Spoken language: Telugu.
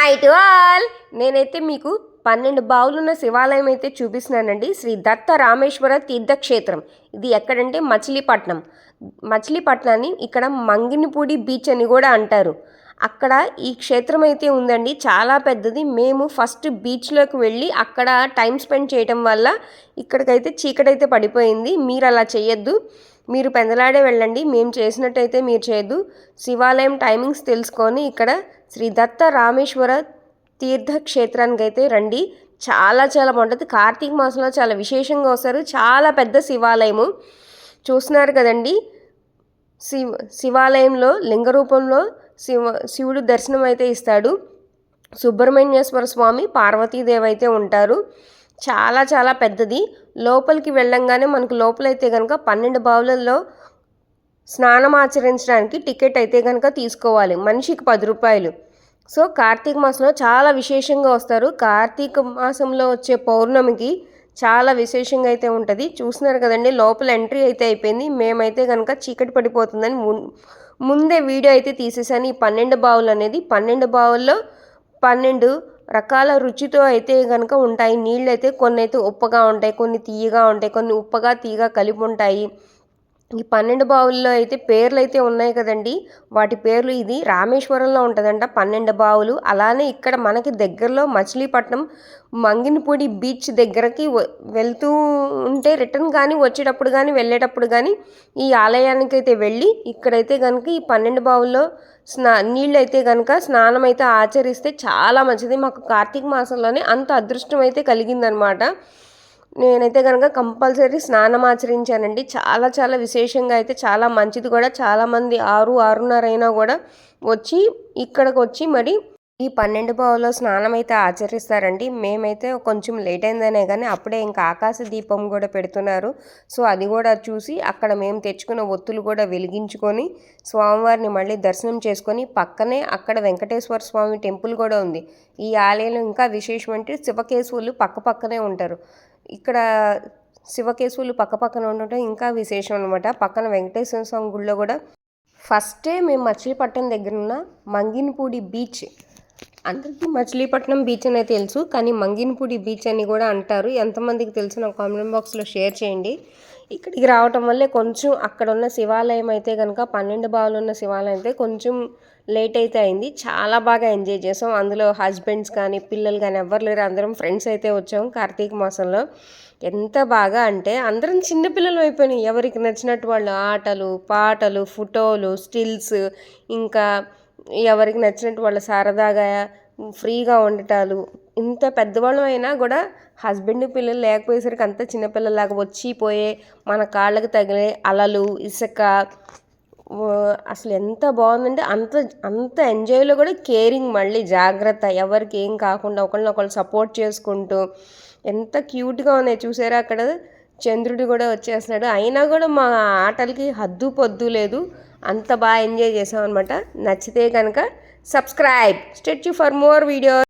Hi to all. నేనైతే మీకు 12 బావులున్న శివాలయం అయితే చూపిస్తున్నానండి. శ్రీ దత్త రామేశ్వర తీర్థక్షేత్రం. ఇది ఎక్కడంటే మచిలీపట్నాన్ని ఇక్కడ మంగినపూడి బీచ్ అని కూడా అంటారు. అక్కడ ఈ క్షేత్రం అయితే ఉందండి, చాలా పెద్దది. మేము ఫస్ట్ బీచ్లోకి వెళ్ళి అక్కడ టైం స్పెండ్ చేయటం వల్ల ఇక్కడికైతే చీకటైతే పడిపోయింది. మీరు అలా చేయొద్దు, మీరు పెందలాడే వెళ్ళండి. మేము చేసినట్టయితే మీరు చేయొద్దు. శివాలయం టైమింగ్స్ తెలుసుకొని ఇక్కడ శ్రీ దత్త రామేశ్వర తీర్థక్షేత్రానికి అయితే రండి. చాలా చాలా బాగుంటుంది. కార్తీక మాసంలో చాలా విశేషంగా వస్తారు. చాలా పెద్ద శివాలయము చూస్తున్నారు కదండి. శివాలయంలో లింగ రూపంలో శివుడు దర్శనం అయితే ఇస్తాడు. సుబ్రహ్మణ్యేశ్వర స్వామి, పార్వతీదేవి అయితే ఉంటారు. చాలా చాలా పెద్దది. లోపలికి వెళ్ళంగానే మనకు లోపలైతే కనుక 12 బావులలో స్నానం ఆచరించడానికి టికెట్ అయితే కనుక తీసుకోవాలి. మనిషికి 10 రూపాయలు. సో కార్తీక మాసంలో చాలా విశేషంగా వస్తారు. కార్తీక మాసంలో వచ్చే పౌర్ణమికి చాలా విశేషంగా అయితే ఉంటుంది. చూస్తున్నారు కదండి, లోపల ఎంట్రీ అయితే అయిపోయింది. మేమైతే కనుక చీకటి పడిపోతుందని ముందే వీడియో అయితే తీసేసాను. ఈ 12 బావులు అనేది 12 బావుల్లో 12 రకాల రుచితో అయితే కనుక ఉంటాయి. నీళ్ళు అయితే కొన్ని అయితే ఉప్పగా ఉంటాయి, కొన్ని తీయగా ఉంటాయి, కొన్ని ఉప్పగా తీయగా కలిపి ఉంటాయి. ఈ 12 బావుల్లో అయితే పేర్లు అయితే ఉన్నాయి కదండి, వాటి పేర్లు ఇది రామేశ్వరంలో ఉంటుందంట 12 బావులు. అలానే ఇక్కడ మనకి దగ్గరలో మచిలీపట్నం మంగినపూడి బీచ్ దగ్గరకి వెళ్తూ ఉంటే రిటర్న్ కానీ వచ్చేటప్పుడు కానీ వెళ్ళేటప్పుడు కానీ ఈ ఆలయానికి అయితే వెళ్ళి ఇక్కడైతే కనుక ఈ 12 బావుల్లో నీళ్ళు అయితే కనుక స్నానం అయితే ఆచరిస్తే చాలా మంచిది. మాకు కార్తీక మాసంలోనే అంత అదృష్టం అయితే కలిగిందనమాట. నేనైతే కనుక కంపల్సరీ స్నానం ఆచరించానండి. చాలా చాలా విశేషంగా అయితే చాలా మంచిది కూడా. చాలామంది 6-6:30 అయినా కూడా వచ్చి ఇక్కడికి వచ్చి మరి ఈ 12 బావులో స్నానం అయితే ఆచరిస్తారండి. మేమైతే కొంచెం లేట్ అయిందనే కానీ అప్పుడే ఇంకా ఆకాశ దీపం కూడా పెడుతున్నారు. సో అది కూడా చూసి అక్కడ మేము తెచ్చుకున్న ఒత్తులు కూడా వెలిగించుకొని స్వామివారిని మళ్ళీ దర్శనం చేసుకొని పక్కనే అక్కడ వెంకటేశ్వర స్వామి టెంపుల్ కూడా ఉంది. ఈ ఆలయంలో ఇంకా విశేషం అంటే శివకేశవులు పక్కనే ఉంటారు. ఇక్కడ శివకేశవులు పక్కన ఉండటం ఇంకా విశేషం అనమాట. పక్కన వెంకటేశ్వర స్వామి గుడిలో కూడా ఫస్టే మేము మచిలీపట్నం దగ్గర ఉన్న మంగినపూడి బీచ్, అందరికీ మచిలీపట్నం బీచ్ అనేది తెలుసు, కానీ మంగినపూడి బీచ్ అని కూడా అంటారు. ఎంతమందికి తెలుసు నాకు కామెంట్ బాక్స్లో షేర్ చేయండి. ఇక్కడికి రావటం వల్లే కొంచెం అక్కడ ఉన్న శివాలయం అయితే కనుక 12 బావులు ఉన్న శివాలయం అయితే కొంచెం లేట్ అయితే అయింది. చాలా బాగా ఎంజాయ్ చేసాం. అందులో హస్బెండ్స్ కానీ పిల్లలు కానీ ఎవ్వరు లేరు, అందరం ఫ్రెండ్స్ అయితే వచ్చాము. కార్తీక మాసంలో ఎంత బాగా అంటే అందరం చిన్నపిల్లలు అయిపోయినాయి. ఎవరికి నచ్చినట్టు వాళ్ళు ఆటలు పాటలు ఫోటోలు స్టిల్స్, ఇంకా ఎవరికి నచ్చినట్టు వాళ్ళు సరదాగా ఫ్రీగా ఉండటాలు. ఇంత పెద్దవాళ్ళం అయినా కూడా హస్బెండ్ పిల్లలు లేకపోయేసరికి అంత చిన్నపిల్లలాగా వచ్చిపోయే మన కాళ్ళకి తగిలే అలలు ఇసుక అసలు ఎంత బాగుందంటే అంత ఎంజాయ్లో కూడా కేరింగ్, మళ్ళీ జాగ్రత్త, ఎవరికి ఏం కాకుండా ఒకళ్ళనొకళ్ళు సపోర్ట్ చేసుకుంటూ ఎంత క్యూట్గా ఉన్నాయి చూసారా. అక్కడ చంద్రుడు కూడా వచ్చేస్తున్నాడు. అయినా కూడా మా ఆటలకి హద్దు పొద్దు లేదు. అంత బాగా ఎంజాయ్ చేసాం అనమాట. నచ్చితే కనుక subscribe, stay tune for more videos.